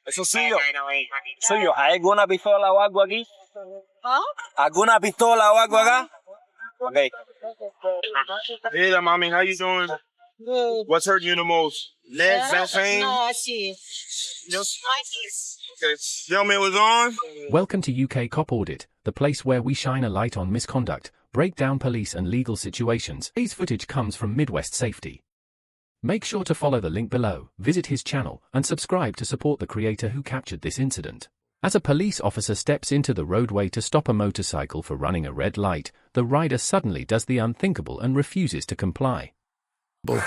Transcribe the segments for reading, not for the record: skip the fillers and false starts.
Eso suyo. Suyo. ¿Hay alguna pistola o algo aquí? ¿Alguna pistola o algo acá? Okay. Hey there, mommy. How you doing? Good. What's hurting you the most? Legs, that pain? No, I see. Okay. Gentleman was on. Welcome to UK Cop Audit, the place where we shine a light on misconduct, break down police and legal situations. Today's footage comes from Midwest Safety. Make sure to follow the link below, visit his channel, and subscribe to support the creator who captured this incident. As a police officer steps into the roadway to stop a motorcycle for running a red light, the rider suddenly does the unthinkable and refuses to comply. Yeah,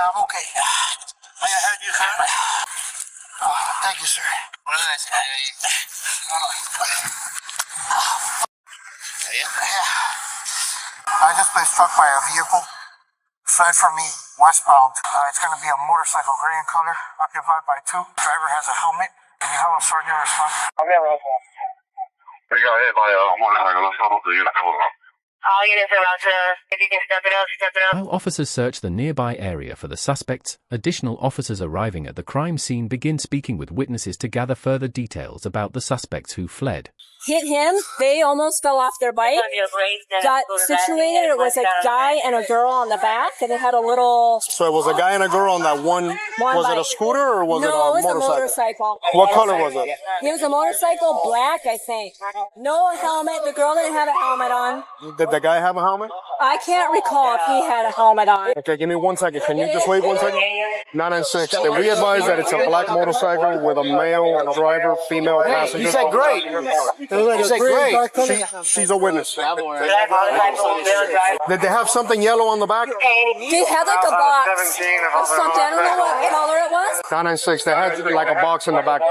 I'm okay. I had you, sir. Thank you, sir. I just been struck by a vehicle. Fled from me westbound. It's going to be a motorcycle, gray in color, occupied by two. Driver has a helmet. Can you have a sergeant respond? We got hit by a motorcycle. Let's go to the unit. All units are out to, if you can step it up. While officers search the nearby area for the suspects, additional officers arriving at the crime scene begin speaking with witnesses to gather further details about the suspects who fled. Hit him, they almost fell off their bike, got situated, it was a guy and a girl on the back, and it had a little... So it was a guy and a girl on that one was bike. It a scooter or was it a motorcycle? No, it was a motorcycle. What color was it? It was a motorcycle, black, I think. No helmet, the girl didn't have a helmet on. Did the guy have a helmet? I can't recall if he had a helmet on. Okay, give me 1 second. Can you just wait 1 second? 996. Did we advise that it's a black motorcycle with a male driver, female passenger? You said great. You said great. She's a witness. Did they have something yellow on the back? They had like a box or something. I don't know what color it was. 996. They had like a box in the back,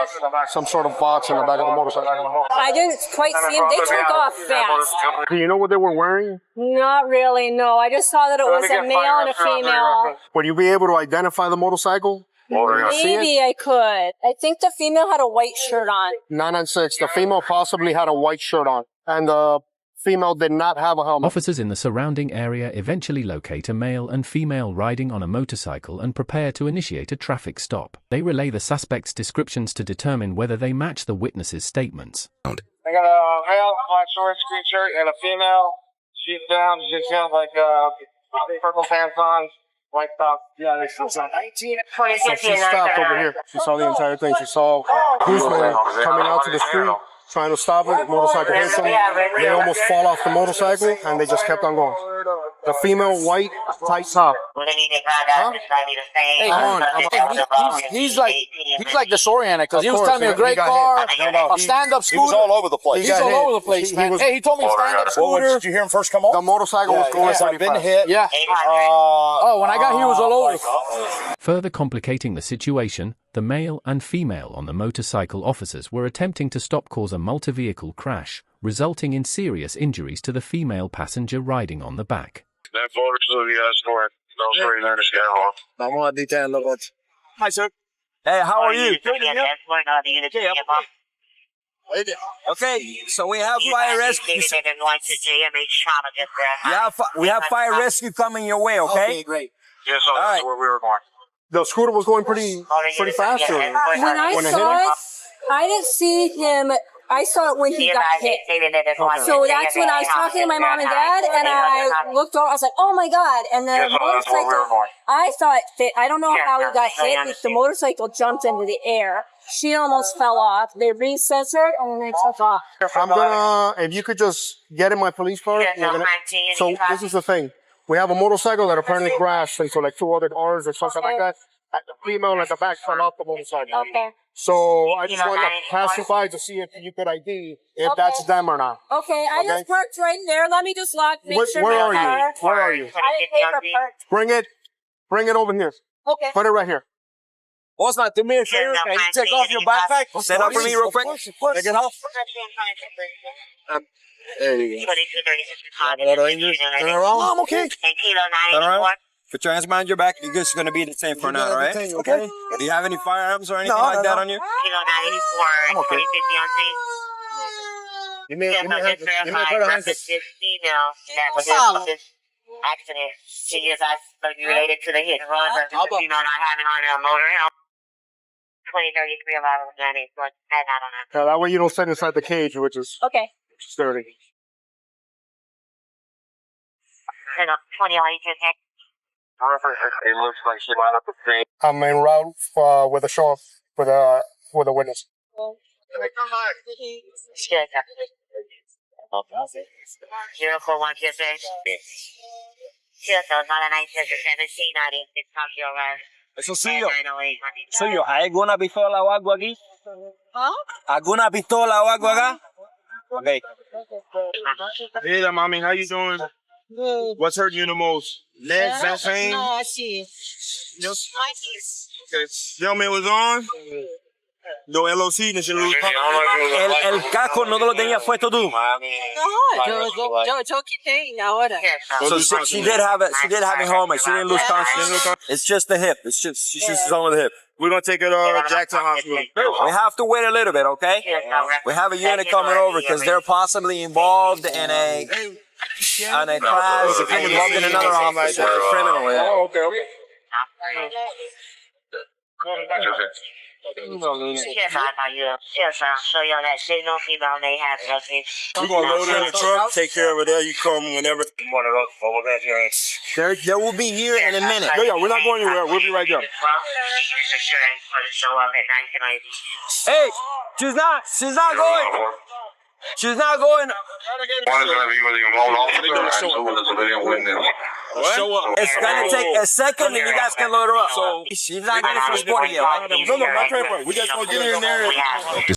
some sort of box in the back of the motorcycle. I didn't quite see them. They took off fast. Do you know what they were wearing? Not really, no. I just saw that it was a male and a female. Would you be able to identify the motorcycle? Maybe I could. I think the female had a white shirt on. 996. The female possibly had a white shirt on, and the female did not have a helmet. Officers in the surrounding area eventually locate a male and female riding on a motorcycle and prepare to initiate a traffic stop. They relay the suspects' descriptions to determine whether they match the witnesses' statements. I got a male, black short, green shirt, and a female. She's down. She has like purple pants on, white top. Yeah, they still sound 19. So she stopped over here. She saw the entire thing. She saw policemen coming out to the street, trying to stop it. Motorcycle hits them. They almost fall off the motorcycle, and they just kept on going. The female, white, tight top. Huh? Hey, come on. He's like disoriented because he was telling me a great car, a stand-up scooter. He was all over the place. He's all over the place, man. Hey, he told me stand-up scooter. Did you hear him first come on? The motorcycle was going I've been hit. Yeah. Oh, when I got here, he was all over. Further complicating the situation, the male and female on the motorcycle officers were attempting to cause a multi-vehicle crash, resulting in serious injuries to the female passenger riding on the back. That photo to the store. No story there to scale off. Vamos a detainlo, coach. Hi, sir. Hey, how are you? Okay, so we have fire rescue. We have fire rescue coming your way, okay? Okay, great. Yeah, so that's where we were going. The scooter was going pretty fast. When I saw it, I didn't see him. I saw it when he got hit. So that's when I was talking to my mom and dad, and I looked over. I was like, "Oh my god!" And then the motorcycle. I saw it fit. I don't know how he got hit, but the motorcycle jumped into the air. She almost fell off. They recensored and then they took off. I'm gonna, if you could just get in my police car. So this is the thing. We have a motorcycle that apparently crashed into like two other cars or something like that. The female at the back fell off the motorcycle. Okay. So I just wanted to pass you by to see if you could ID if that's them or not. Okay, I just parked right in there. Let me just make sure. Where are you? Where are you? I didn't pay for park. Bring it over here. Okay. Put it right here. Osman, do me a favor. Can you take off your backpack? Stand up for me real quick. Take it off. There you go. 2236. Turn around. I'm okay. And Kilo Turn 984. around. Put your hands behind your back. You're just gonna be the same for now, right? Okay. Do you have any firearms or anything like that on you? Kilo 984. 2050 on scene. Give me a Just verified better reference this female that was involved in this accident. She is related to the hit and run versus the female not having on her motor helm. 2033 arrival of 984. Head out on that. Yeah, that way you don't sit inside the cage, which is Okay. dirty. Head up. 20 LE2 tech. It looks like she wound up the same. I'm en route with a show up with a witness. Shit. 041 PSA. Cierto, no la 917 90. It's Tokyo Run. Eso sí, Suyo, ¿hay alguna pistola o algo aquí? ¿Alguna pistola o algo acá? Okay. Hey there, mommy. How you doing? What's hurting you the most? Legs, back pain? Yes. Okay. Gentleman was on. No LOC, no se lose. El casco no te lo tenías puesto tú. Yo quité ahora. So she did have a helmet. She didn't lose consciousness. It's just the hip. It's just she's on the hip. We're gonna take it to Jackson Hospital. We have to wait a little bit, okay? We have a unit coming over because they're possibly involved in a class, involved in another officer, criminal. Yeah. Oh, okay. We're gonna load her in the truck, take care of her there. You come whenever. They will be here in a minute. Yeah, we're not going anywhere. We'll be right there. Hey, she's not going. She's not going. One is gonna be with the involved officer, and two is a video witness. Show up. It's gonna take a second, and you guys can load her up. So she's not getting transported yet, right? No, not transport. We just gonna get her in there.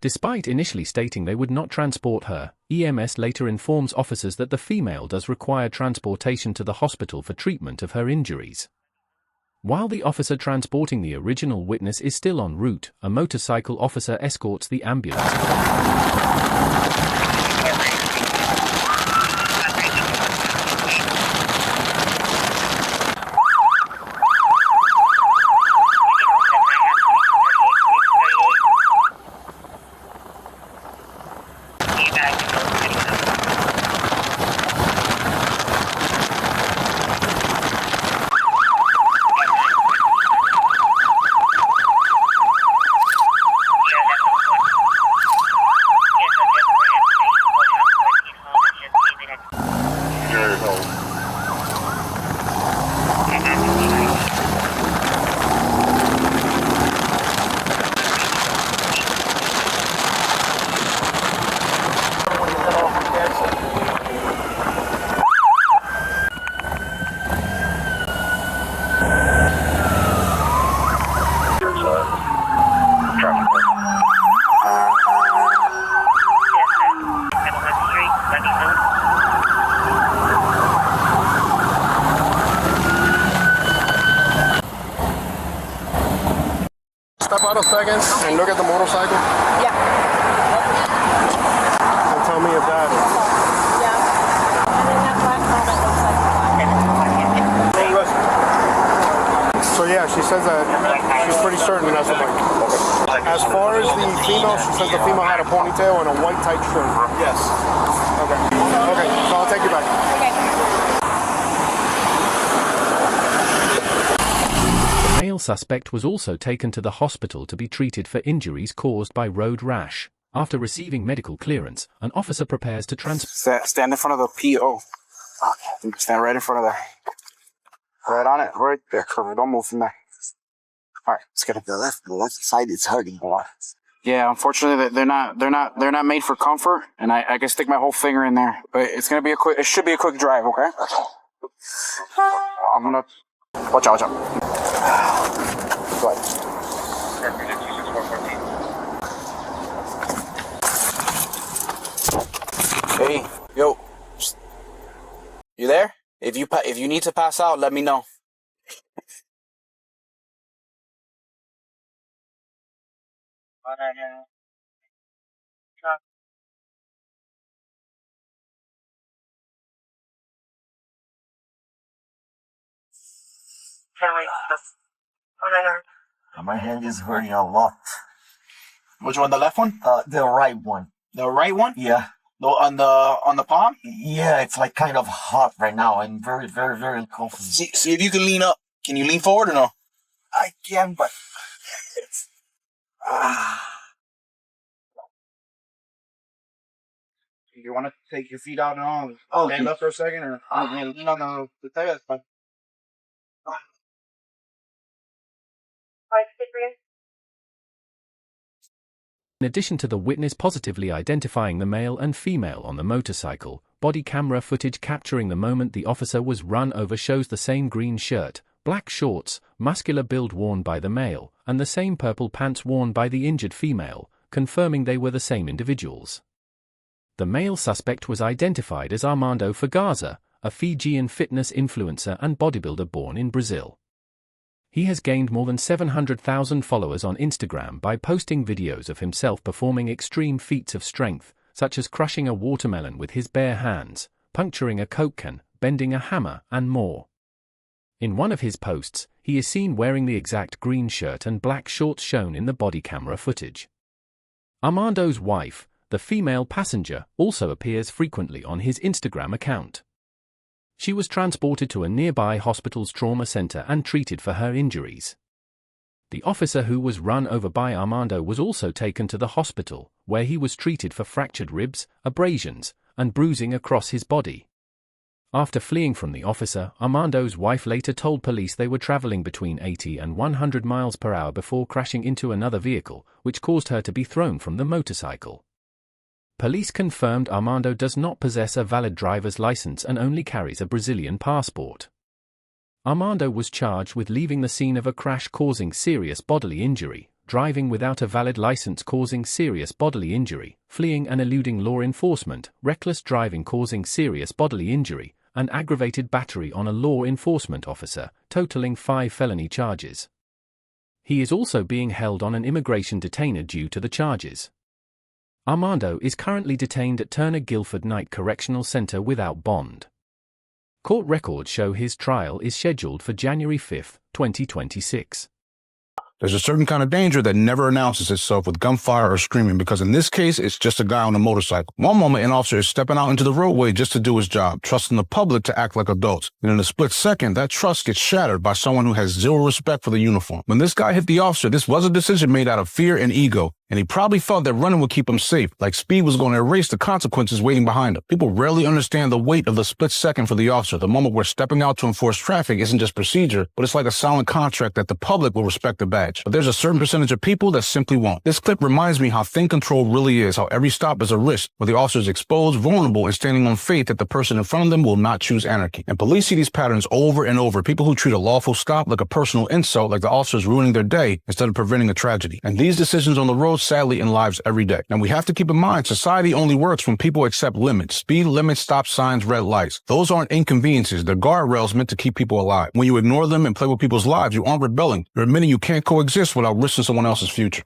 Despite initially stating they would not transport her, EMS later informs officers that the female does require transportation to the hospital for treatment of her injuries. While the officer transporting the original witness is still en route, a motorcycle officer escorts the ambulance. Step out a second and look at the motorcycle Yeah. and tell me if that is. Yeah. And then that black helmet looks like So yeah, she says that she's pretty certain that's a bike. As far as the female, she says the female had a ponytail and a white tight shirt. Yes. Okay. Okay, so I'll take you back. Okay. The male suspect was also taken to the hospital to be treated for injuries caused by road rash. After receiving medical clearance, an officer prepares to transport. Stand in front of the PO. Okay. Stand right in front of there. Right on it. Right there. Don't move from there. All right. Let's get it. The left side is hurting a lot. Yeah. Unfortunately, they're not made for comfort, and I can stick my whole finger in there. But it's gonna be a quick. It should be a quick drive. Okay. I'm gonna. Watch out. Watch out. Go ahead. Hey, yo. You there? If you need to pass out, let me know. My hand is hurting a lot. Which one? The left one? The right one. The right one? Yeah. No, on the palm? Yeah, it's like kind of hot right now. I'm very, very, very confused. See if you can lean up. Can you lean forward or no? I can, but You want to take your feet out and all? Stand up for a second, or no. That's fine. In addition to the witness positively identifying the male and female on the motorcycle, body camera footage capturing the moment the officer was run over shows the same green shirt, black shorts, muscular build worn by the male, and the same purple pants worn by the injured female, confirming they were the same individuals. The male suspect was identified as Armando Fagaza, a Fijian fitness influencer and bodybuilder born in Brazil. He has gained more than 700,000 followers on Instagram by posting videos of himself performing extreme feats of strength, such as crushing a watermelon with his bare hands, puncturing a Coke can, bending a hammer, and more. In one of his posts, he is seen wearing the exact green shirt and black shorts shown in the body camera footage. Armando's wife, the female passenger, also appears frequently on his Instagram account. She was transported to a nearby hospital's trauma center and treated for her injuries. The officer who was run over by Armando was also taken to the hospital, where he was treated for fractured ribs, abrasions, and bruising across his body. After fleeing from the officer, Armando's wife later told police they were traveling between 80 and 100 miles per hour before crashing into another vehicle, which caused her to be thrown from the motorcycle. Police confirmed Armando does not possess a valid driver's license and only carries a Brazilian passport. Armando was charged with leaving the scene of a crash causing serious bodily injury, driving without a valid license causing serious bodily injury, fleeing and eluding law enforcement, reckless driving causing serious bodily injury, and aggravated battery on a law enforcement officer, totaling 5 felony charges. He is also being held on an immigration detainer due to the charges. Armando is currently detained at Turner Guilford Night Correctional Center without bond. Court records show his trial is scheduled for January 5, 2026. There's a certain kind of danger that never announces itself with gunfire or screaming, because in this case, it's just a guy on a motorcycle. One moment, an officer is stepping out into the roadway just to do his job, trusting the public to act like adults. And in a split second, that trust gets shattered by someone who has zero respect for the uniform. When this guy hit the officer, this was a decision made out of fear and ego. And he probably felt that running would keep him safe, like speed was going to erase the consequences waiting behind him. People rarely understand the weight of the split second for the officer, the moment where stepping out to enforce traffic isn't just procedure, but it's like a silent contract that the public will respect the badge. But there's a certain percentage of people that simply won't. This clip reminds me how thin control really is, how every stop is a risk, where the officer is exposed, vulnerable, and standing on faith that the person in front of them will not choose anarchy. And police see these patterns over and over, people who treat a lawful stop like a personal insult, like the officer's ruining their day instead of preventing a tragedy. And these decisions on the road sadly in lives every day. And we have to keep in mind, society only works when people accept limits. Speed limits, stop signs, red lights. Those aren't inconveniences. They're guardrails meant to keep people alive. When you ignore them and play with people's lives, you aren't rebelling. You're admitting you can't coexist without risking someone else's future.